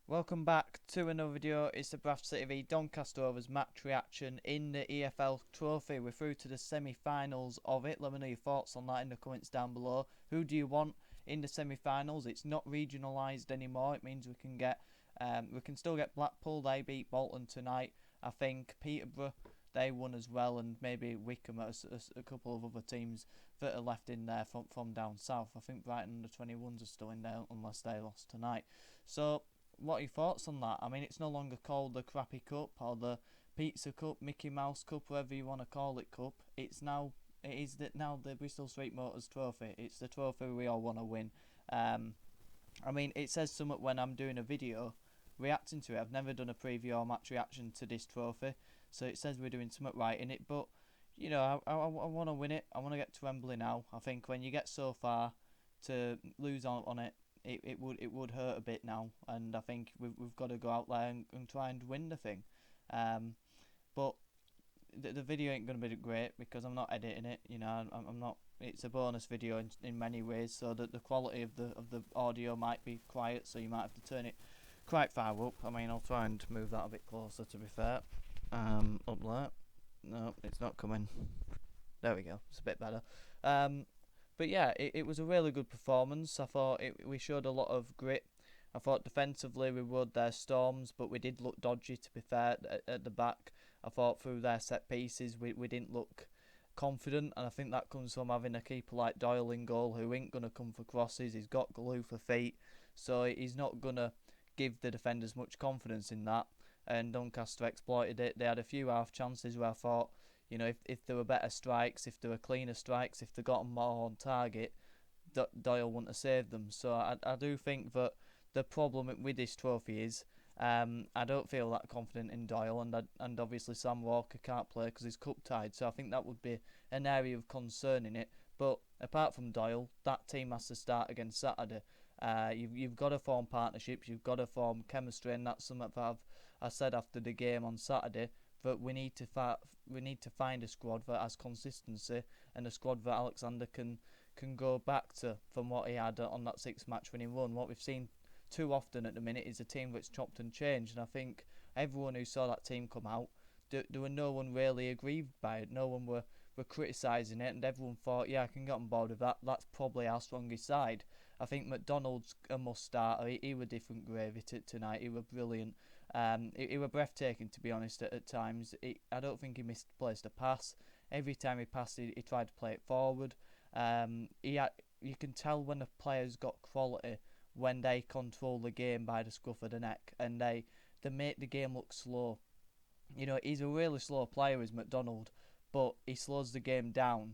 Welcome back to another video. It's the Bradford City v Doncaster Rovers match reaction in the EFL Trophy. We're through to the semi-finals of it. Let me know your thoughts on that in the comments down below. Who do you want in the semi-finals? It's not regionalised anymore. It means we can still get Blackpool. They beat Bolton tonight. I think Peterborough, they won as well, and maybe Wickham, a couple of other teams that are left in there from down south. I think Brighton under 21s are still in there unless they lost tonight. So what are your thoughts on that? I mean, it's no longer called the Crappy Cup or the Pizza Cup, Mickey Mouse Cup, whatever you want to call it, cup. It is now the Bristol Street Motors Trophy. It's the trophy we all want to win. I mean, it says something when I'm doing a video reacting to it. I've never done a preview or match reaction to this trophy, so it says we're doing something right in it. But you know, I want to win it. I want to get to Wembley now. I think when you get so far, to lose on it, it would hurt a bit now, and I think we've got to go out there and try and win the thing. But the video ain't going to be great because I'm not editing it. You know, I'm not. It's a bonus video in many ways, so that the quality of the audio might be quiet, so you might have to turn it quite far up. I mean, I'll try and move that a bit closer, to be fair. Up there. No, it's not coming. There we go. It's a bit better. But yeah, it was a really good performance. I thought we showed a lot of grit. I thought defensively we rode their storms, but we did look dodgy, to be fair, at the back. I thought through their set pieces we didn't look confident, and I think that comes from having a keeper like Doyle in goal who ain't going to come for crosses. He's got glue for feet, so he's not going to give the defenders much confidence in that, and Doncaster exploited it. They had a few half chances where I thought, you know, if there were better strikes, if there were cleaner strikes, if they got them more on target, Doyle wouldn't have saved them. So I do think that the problem with this trophy is I don't feel that confident in Doyle, and obviously Sam Walker can't play because he's cup tied. So I think that would be an area of concern in it. But apart from Doyle, that team has to start again Saturday. You've got to form partnerships, you've got to form chemistry, and that's something that I said after the game on Saturday. But we need to find a squad that has consistency, and a squad that Alexander can go back to from what he had on that 6-match winning run. What we've seen too often at the minute is a team that's chopped and changed, and I think everyone who saw that team come out, there were no one really aggrieved by it. No one were criticising it, and everyone thought, yeah, I can get on board with that. That's probably our strongest side. I think Mcdonald's a must starter. He were different gravy tonight. He were brilliant. He were breathtaking, to be honest, at times. I don't think he misplaced a pass. Every time he passed, he tried to play it forward. You can tell when a player's got quality when they control the game by the scruff of the neck, and they make the game look slow. You know, he's a really slow player, is McDonald, but he slows the game down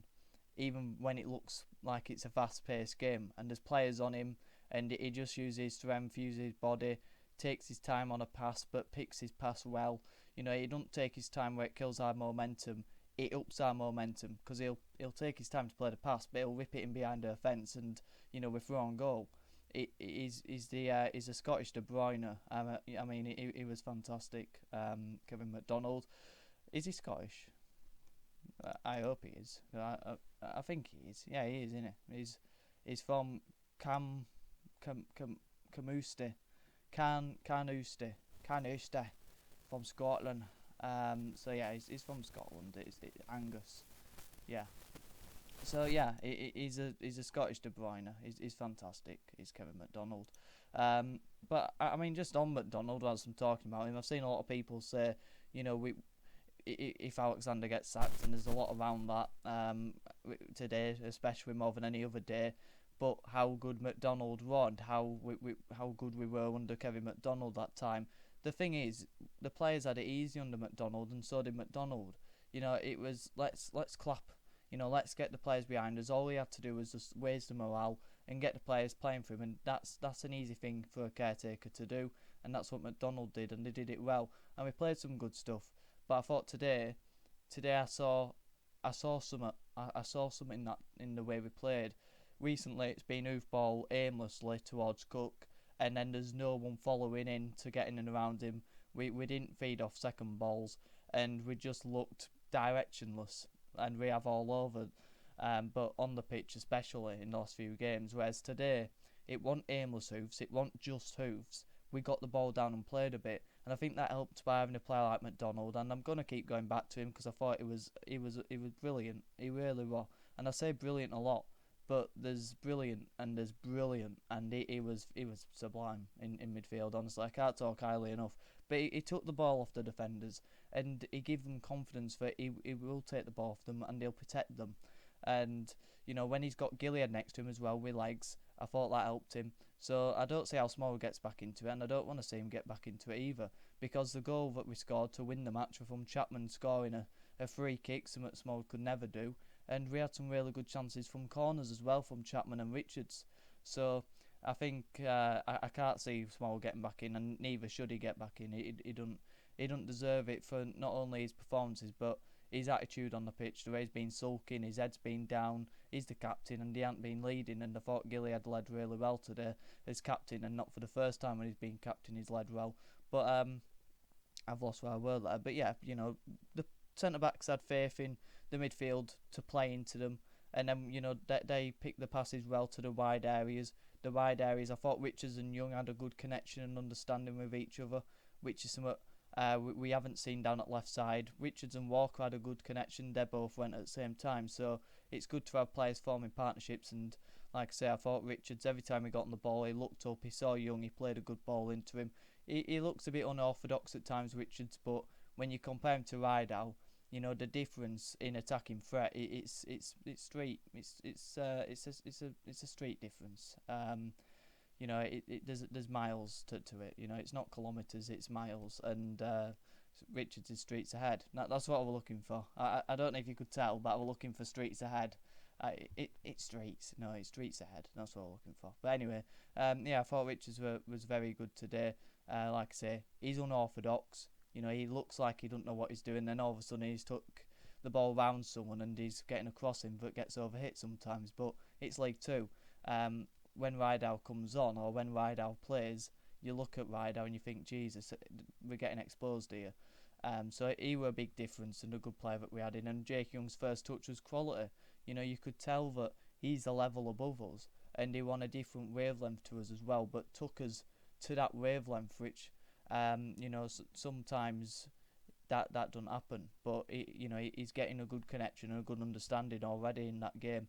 even when it looks like it's a fast-paced game, and there's players on him, and he just uses his strength, uses his body, takes his time on a pass, but picks his pass well. You know, he don't take his time where it kills our momentum. It ups our momentum because he'll take his time to play the pass, but he'll whip it in behind the fence, and you know, we're through on goal. He's a Scottish De Bruyne. I mean, he was fantastic. Kevin McDonald, is he Scottish? I hope he is. I think he is. Yeah, he is, isn't he? He's from Camuste, Canuste, from Scotland. So yeah, he's from Scotland. It's Angus. Yeah. So yeah, he's a Scottish De Bruyne. He's fantastic. He's Kevin McDonald. But I mean, just on McDonald, as I'm talking about him, I've seen a lot of people say, you know, if Alexander gets sacked, and there's a lot around that today, especially more than any other day. But how good McDonald was, how good we were under Kevin McDonald that time. The thing is, the players had it easy under McDonald, and so did McDonald. You know, it was let's clap. You know, let's get the players behind us. All we had to do was just raise the morale and get the players playing for him, and that's an easy thing for a caretaker to do, and that's what McDonald did, and they did it well. And we played some good stuff. But I thought today I saw something. I saw something in the way we played. Recently, it's been hoofball aimlessly towards Cook, and then there's no one following in to get in and around him. We didn't feed off second balls, and we just looked directionless, and we have all over. But on the pitch, especially in the last few games, whereas today it wasn't aimless hoofs, it wasn't just hoofs, we got the ball down and played a bit, and I think that helped by having a player like Mcdonald. And I'm gonna keep going back to him because I thought he was brilliant. He really was, and I say brilliant a lot, but there's brilliant and there's brilliant, and he was sublime in midfield. Honestly, I can't talk highly enough. But he took the ball off the defenders, and he gave them confidence that he will take the ball off them and he'll protect them. And when he's got Gilead next to him as well with legs, I thought that helped him. So I don't see how Small gets back into it, and I don't want to see him get back into it either, because the goal that we scored to win the match was from Chapman scoring a free kick, something that Small could never do, and we had some really good chances from corners as well from Chapman and Richards. So I think I can't see Small getting back in, and neither should he get back in. He don't deserve it for not only his performances but his attitude on the pitch, the way he's been sulking, his head's been down. He's the captain and he hasn't been leading, and I thought Gilead led really well today as captain, and not for the first time when he's been captain he's led well. But I've lost where I were there. But yeah, the centre backs had faith in the midfield to play into them, and then they picked the passes well to the wide areas. The wide areas, I thought Richards and Young had a good connection and understanding with each other, which is something we haven't seen down at left side. Richards and Walker had a good connection. They both went at the same time, so it's good to have players forming partnerships. And like I say, I thought Richards, every time he got on the ball, he looked up, he saw Young, he played a good ball into him. He looks a bit unorthodox at times, Richards, but when you compare him to Rideout, the difference in attacking threat, it's street. It's a street difference. There's miles to it. It's not kilometres, it's miles, and Richards is streets ahead. That's what we're looking for. I don't know if you could tell, but we're looking for streets ahead. It's streets. No, it's streets ahead. That's what we're looking for. But anyway, I thought Richards was very good today. Like I say, he's unorthodox. He looks like he doesn't know what he's doing. Then all of a sudden he's took the ball round someone and he's getting a crossing, but gets overhit sometimes. But it's League Two. When Rideout comes on, or when Rideout plays, you look at Rideout and you think, Jesus, we're getting exposed here. So he were a big difference and a good player that we had in. And Jake Young's first touch was quality. You could tell that he's a level above us, and he won a different wavelength to us as well, but took us to that wavelength, which sometimes that doesn't happen. But he's getting a good connection and a good understanding already in that game.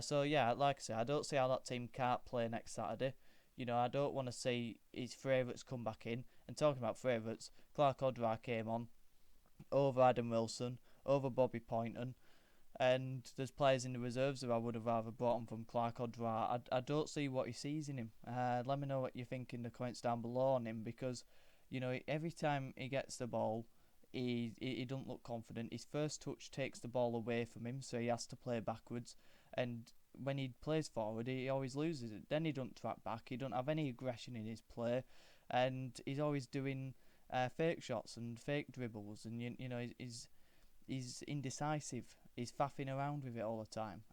So yeah, like I say, I don't see how that team can't play next Saturday. I don't want to see his favourites come back in. And talking about favourites, Clark Odra came on over Adam Wilson, over Bobby Poynton, and there's players in the reserves who I would have rather brought on from Clark Odra. I don't see what he sees in him. Let me know what you think in the comments down below on him, because every time he gets the ball, he doesn't look confident. His first touch takes the ball away from him, so he has to play backwards. And when he plays forward, he always loses it. Then he don't track back. He don't have any aggression in his play, and he's always doing fake shots and fake dribbles. And he's indecisive. He's faffing around with it all the time.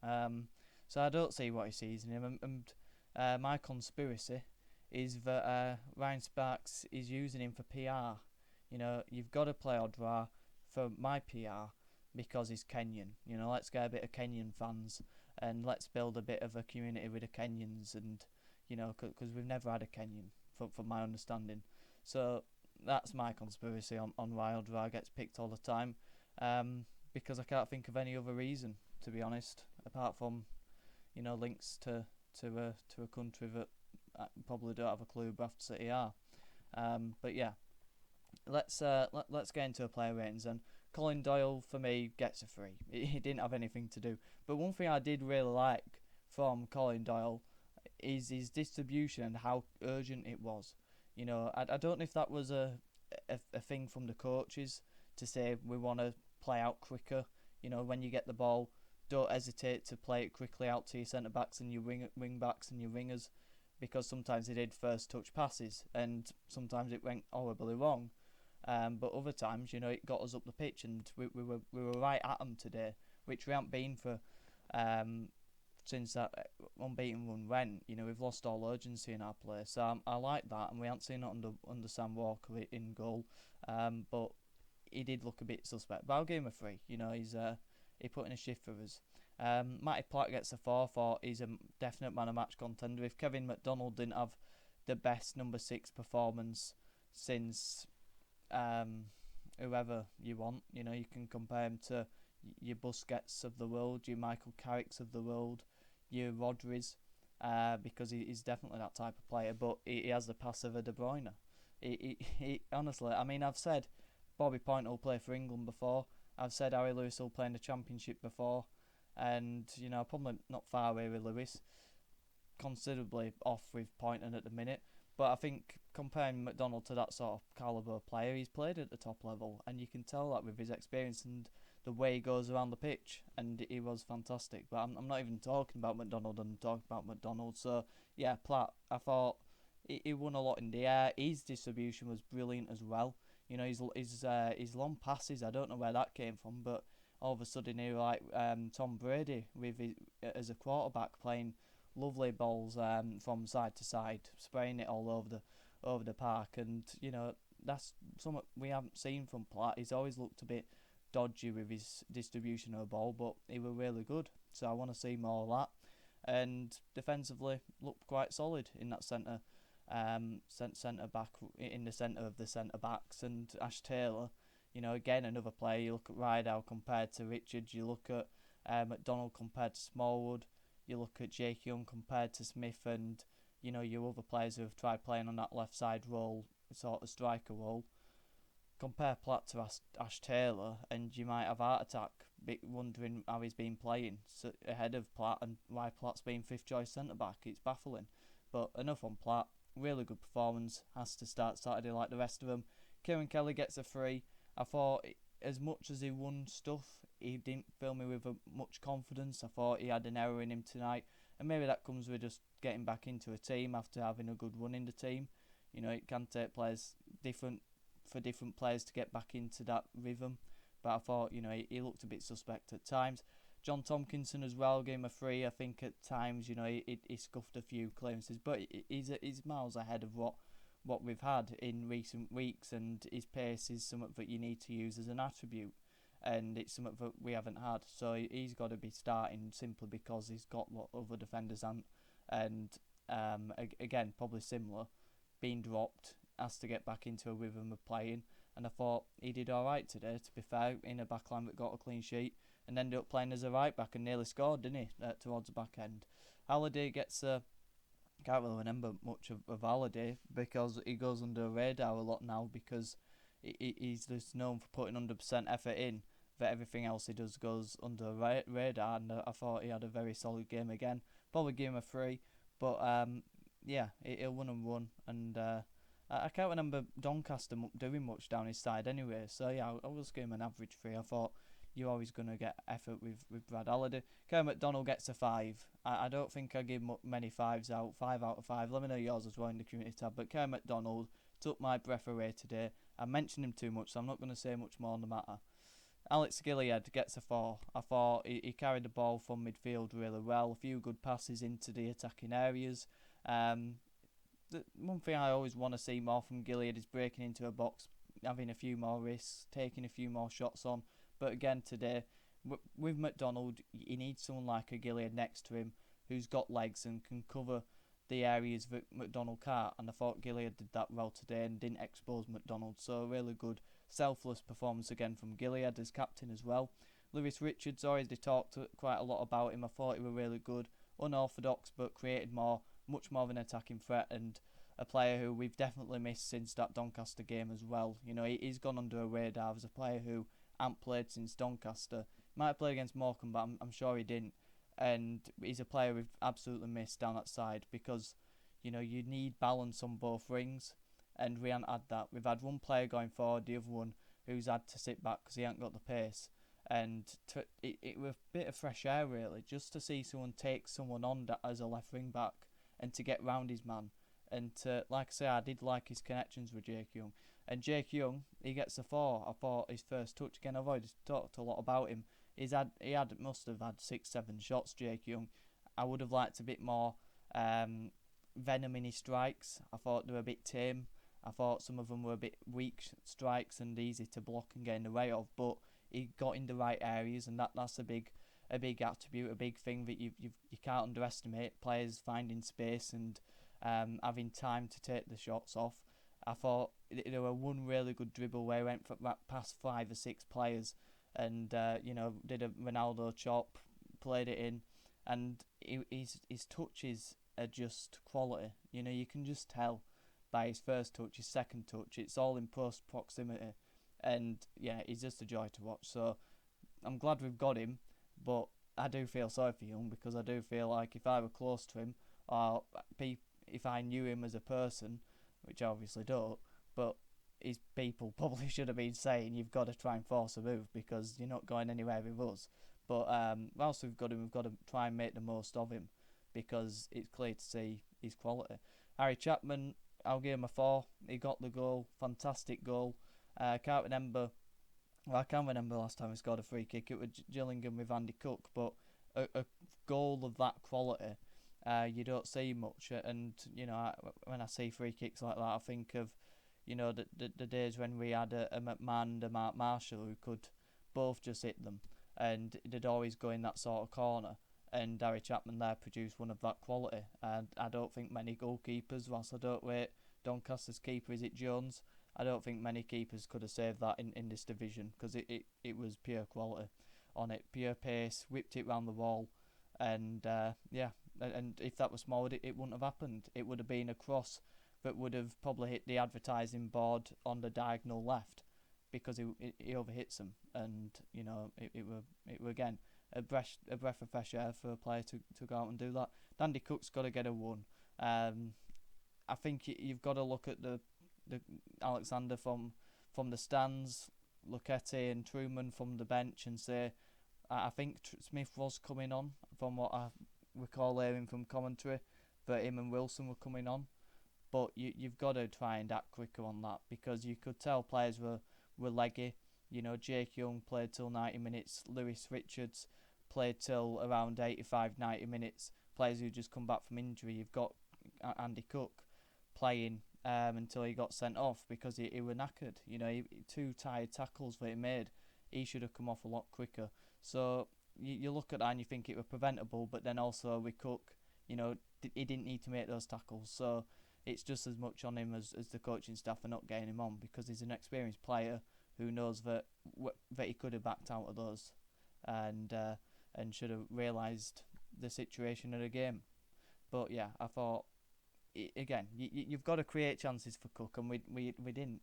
So I don't see what he sees in him. And my conspiracy is that Ryan Sparks is using him for PR. You've got to play Odra for my PR because he's Kenyan. Let's get a bit of Kenyan fans, and let's build a bit of a community with the Kenyans, and because we've never had a Kenyan from my understanding. So that's my conspiracy on why Odra gets picked all the time, because I can't think of any other reason, to be honest, apart from links to a country that I probably don't have a clue Bradford City are. But yeah, let's get into a player ratings then. Colin Doyle, for me, gets a 3. He didn't have anything to do. But one thing I did really like from Colin Doyle is his distribution and how urgent it was. I don't know if that was a thing from the coaches to say we want to play out quicker. When you get the ball, don't hesitate to play it quickly out to your centre-backs and your wing backs and your wingers, because sometimes they did first touch passes and sometimes it went horribly wrong. But other times, it got us up the pitch, and we were right at them today, which we haven't been for since that unbeaten run went. We've lost all urgency in our play, so I like that, and we haven't seen it under Sam Walker in goal. But he did look a bit suspect. But I'll give him a 3. He put in a shift for us. Matty Platt gets a 4 for he's a definite man of match contender. If Kevin Mcdonald didn't have the best number 6 performance since whoever you want. You know, you can compare him to your Busquets of the world, your Michael Carricks of the world, your Rodris, because he's definitely that type of player, but he has the pass of a De Bruyne. He honestly, I mean, I've said Bobby Pointer will play for England before. I've said Harry Lewis will play in the Championship before, and you know, probably not far away with Lewis, considerably off with Pointer at the minute. But I think comparing McDonald to that sort of calibre player, he's played at the top level, and you can tell that with his experience and the way he goes around the pitch, and he was fantastic. But I'm not even talking about McDonald, I'm talking about McDonald. So yeah, Platt, I thought he won a lot in the air. His distribution was brilliant as well. You know, his long passes, I don't know where that came from, but all of a sudden he was like Tom Brady with his, as a quarterback, playing lovely balls from side to side, spraying it all over the park. And you know, that's something we haven't seen from Platt. He's always looked a bit dodgy with his distribution of the ball, but he was really good. So I want to see more of that. And defensively, looked quite solid in that centre back, in the centre of the centre backs. And Ash Taylor, you know, again another player. You look at Rideout compared to Richards. You look at McDonald compared to Smallwood. You look at Jake Young compared to Smith, and you know, your other players who have tried playing on that left side role, sort of striker role. Compare Platt to Ash Taylor, and you might have a heart attack, wondering how he's been playing ahead of Platt and why Platt's been fifth choice centre back. It's baffling. But enough on Platt. Really good performance. Has to start Saturday like the rest of them. Kieran Kelly gets a free. I thought, as much as he won stuff, he didn't fill me with much confidence. I thought he had an error in him tonight, and maybe that comes with just getting back into a team after having a good run in the team. You know, it can take players different players to get back into that rhythm. But I thought, you know, he looked a bit suspect at times. John Tompkinson as well, gave him a free. I think at times, you know, he scuffed a few clearances, but he's miles ahead of what we've had in recent weeks, and his pace is something that you need to use as an attribute, and it's something that we haven't had. So he's got to be starting simply because he's got what other defenders aren't. And again, probably similar, being dropped, has to get back into a rhythm of playing. And I thought he did alright today, to be fair, in a backline that got a clean sheet, and ended up playing as a right back and nearly scored, didn't he, towards the back end. Halliday gets can't really remember much of Halliday, because he goes under the radar a lot now, because he's just known for putting 100% effort in, but everything else he does goes under the radar. And I thought he had a very solid game again. Probably give him a 3, but yeah, he'll win and run. And I can't remember Doncaster doing much down his side anyway, so yeah, I'll just give him an average 3. I thought you're always going to get effort with Brad Halliday. Kyle McDonald gets a 5. I don't think I give many 5s out. 5 out of 5. Let me know yours as well in the community tab. But Kyle McDonald took my breath away today. I mentioned him too much, so I'm not going to say much more on the matter. Alex Gilliard gets a 4. I thought he carried the ball from midfield really well. A few good passes into the attacking areas. The one thing I always want to see more from Gilliard is breaking into a box, having a few more risks, taking a few more shots on. But again today, with McDonald, he needs someone like a Gilliard next to him who's got legs and can cover the areas that McDonald can't. And I thought Gilliard did that well today and didn't expose McDonald. So a really good, selfless performance again from Gilliard as captain as well. Lewis Richards, already talked quite a lot about him. I thought he was really good, unorthodox, but created much more of an attacking threat, and a player who we've definitely missed since that Doncaster game as well. You know, he's gone under a radar as a player who hasn't played since Doncaster. Might have played against Morecambe, but I'm sure he didn't. And he's a player we've absolutely missed down that side, because, you know, you need balance on both rings, and we haven't had that. We've had one player going forward, the other one who's had to sit back because he hasn't got the pace. And it was a bit of fresh air, really, just to see someone take someone on as a left wing back and to get round his man. And to, like I say, I did like his connections with Jake Young. And Jake Young, he gets a 4. I thought his first touch, again, I've already talked a lot about him. He must have had 6-7 shots, Jake Young. I would have liked a bit more venom in his strikes. I thought they were a bit tame. I thought some of them were a bit weak strikes and easy to block and get in the way of. But he got in the right areas, and that's a big attribute, a big thing that you can't underestimate. Players finding space and having time to take the shots off. I thought there were one really good dribble where he went past 5 or 6 players and did a Ronaldo chop, played it in, and his touches are just quality. You can just tell by his first touch, his second touch, it's all in close proximity, and yeah, he's just a joy to watch. So I'm glad we've got him, but I do feel sorry for Young, because I do feel like if I were close to him, or if I knew him as a person, which I obviously don't, but his people probably should have been saying you've got to try and force a move because you're not going anywhere with us. But whilst we've got him, we've got to try and make the most of him, because it's clear to see his quality. Harry Chapman, I'll give him a 4. He got the goal, fantastic goal. I can remember last time he scored a free kick. It was Gillingham with Andy Cook, but a goal of that quality, you don't see much. And when I see free kicks like that, I think of the days when we had a McMahon and a Mark Marshall who could both just hit them, and they'd always go in that sort of corner. And Harry Chapman there produced one of that quality. And I don't think many goalkeepers, whilst I don't rate Doncaster's keeper, is it Jones? I don't think many keepers could have saved that in this division, because it was pure quality on it, pure pace, whipped it round the wall, and and if that was small, it wouldn't have happened. It would have been a cross that would have probably hit the advertising board on the diagonal left, because he overhits them, and it were again a breath of fresh air for a player to go out and do that. Andy Cook's got to get a 1. I think you've got to look at the Alexander from the stands, Luketti and Truman from the bench, and say I think Smith was coming on, from what I recall hearing from commentary, that him and Wilson were coming on. But you've got to try and act quicker on that, because you could tell players were leggy. Jake Young played till 90 minutes, Lewis Richards played till around 85-90 minutes, players who just come back from injury. You've got Andy Cook playing until he got sent off because he were knackered. 2 tired tackles that he made. He should have come off a lot quicker. So you look at that and you think it were preventable, but then also with Cook, he didn't need to make those tackles. So it's just as much on him as the coaching staff are not getting him on, because he's an experienced player who knows that he could have backed out of those, and should have realised the situation of the game. But yeah, I thought, again, you've got to create chances for Cook, and we didn't.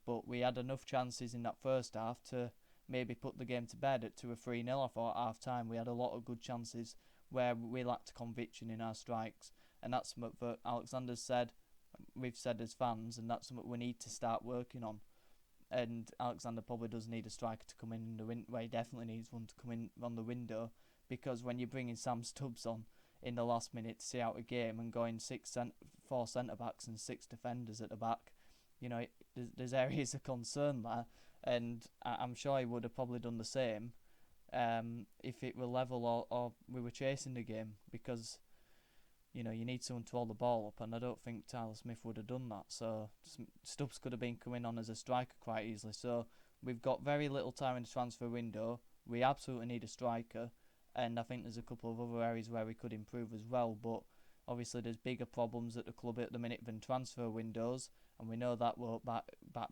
But we had enough chances in that first half to maybe put the game to bed at 2 or 3-0. I thought at half time we had a lot of good chances where we lacked conviction in our strikes, and that's something that Alexander's said, we've said as fans, and that's something we need to start working on. And Alexander probably does need a striker to come in the window. Well, he definitely needs one to come in on the window, because when you're bringing Sam Stubbs on in the last minute to see out a game and going 4 centre backs and 6 defenders at the back, there's areas of concern there, and I'm sure he would have probably done the same if it were level or we were chasing the game, because you need someone to hold the ball up, and I don't think Tyler Smith would have done that. So Stubbs could have been coming on as a striker quite easily. So we've got very little time in the transfer window. We absolutely need a striker, and I think there's a couple of other areas where we could improve as well. But obviously there's bigger problems at the club at the minute than transfer windows, and we know that won't back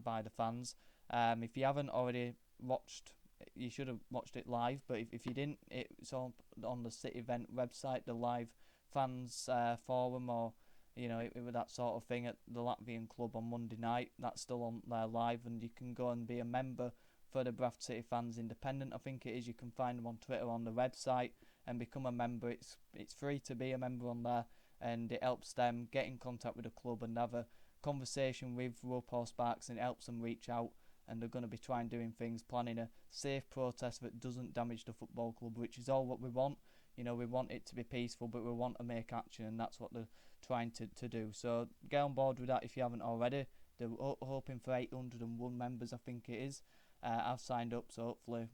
by the fans. If you haven't already watched, you should have watched it live, but if you didn't, it's all on the City Event website, the live fans forum, or with that sort of thing at the Latvian club on Monday night. That's still on there live, and you can go and be a member for the Bradford City Fans Independent, I think it is. You can find them on Twitter, on the website, and become a member. It's free to be a member on there, and it helps them get in contact with the club and have a conversation with Roper Sparks, and it helps them reach out. And they're going to be trying doing things, planning a safe protest that doesn't damage the football club, which is all what we want. We want it to be peaceful, but we want to make action, and that's what they're trying to do. So get on board with that if you haven't already. They're hoping for 801 members, I think it is. I've signed up, so hopefully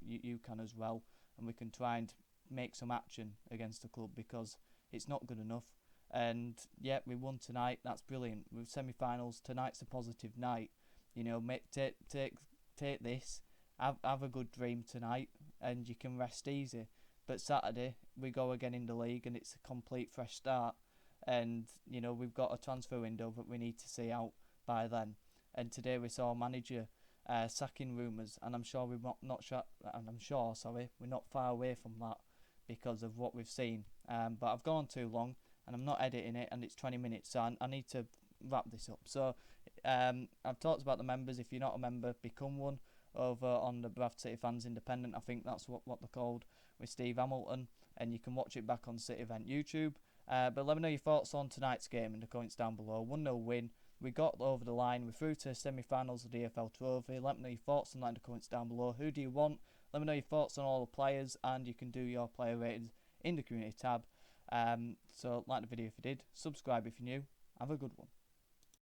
you can as well, and we can try and make some action against the club, because it's not good enough. And yeah, we won tonight. That's brilliant. With semi-finals, tonight's a positive night. Take this, have a good dream tonight, and you can rest easy. But Saturday we go again in the league, and it's a complete fresh start. and you know we've got a transfer window that we need to see out by then. And today we saw manager sacking rumours, and I'm sure we're not far away from that because of what we've seen. But I've gone on too long, and I'm not editing it, and it's 20 minutes, so I need to wrap this up. So I've talked about the members. If you're not a member, become one over on the Bradford City Fans Independent. I think that's what they're called, with Steve Hamilton, and you can watch it back on City Event YouTube. But let me know your thoughts on tonight's game in the comments down below. 1-0 win. We got over the line. We're through to semi-finals of the EFL Trophy. Let me know your thoughts on that in the comments down below. Who do you want? Let me know your thoughts on all the players, and you can do your player ratings in the community tab. So like the video if you did. Subscribe if you're new. Have a good one.